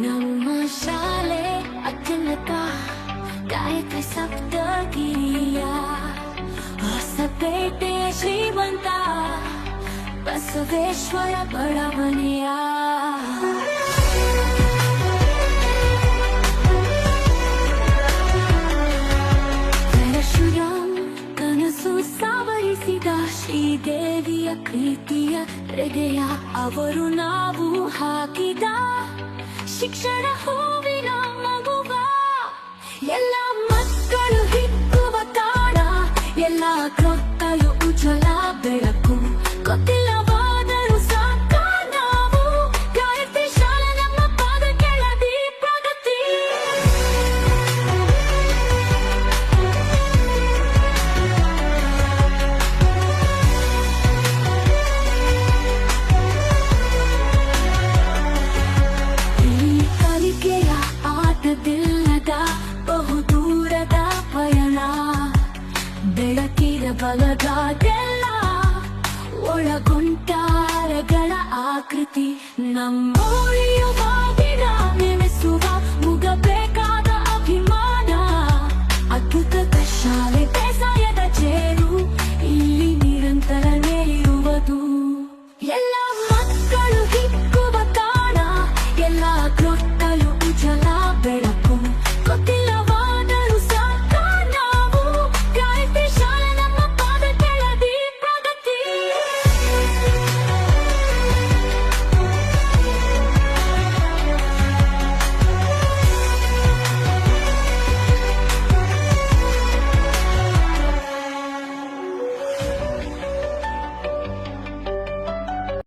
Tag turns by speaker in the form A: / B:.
A: ನಮ್ಮ ಶಾಲೆ ಅತ್ಯುನ್ನತ ಗಾಯತ್ರಿ ಸಪ್ತಗಿರಿಯ ಹೊಸಪೇಟೆ ಶ್ರೀಮಂತ ಬಸವೇಶ್ವರ ಬಡವನೆಯ ಕನಸು ಸಾವರಿಸಿದ ಶ್ರೀದೇವಿಯ ಪ್ರೀತಿಯ ಹೃದಯ ಅವರು ನಾವು ಹಾಕಿದ ಶಿಕ್ಷಣ ಹೂವಿನ ಮಗುವ ಎಲ್ಲ ಮಕ್ಕಳು ಹಿಕ್ಕುವ ತಾಣ ಎಲ್ಲ ಕತ್ತಲು ಉಜ್ವಲ ಬೆಳಕು ಗೊತ್ತಿಲ್ಲವಾದರೂ ಸಾಕ ನಾವು ಗಾಯತ್ರಿ ಶಾಲೆ ನಮ್ಮ ಪಾದ ಕೆಳದಿ ಪ್ರಗತಿ ಕಲಿಕೆಯ ಆಟದಿಲ್ಲದ ಬಹುದೂರದ ಪಯಣ ಬೆಳಕಿನ ಬಲಗಾದೆಲ್ಲ ಒಳಗೊಂಟಾರಗಳ ಆಕೃತಿ ನಮ್ಮೊಳೆಯುವ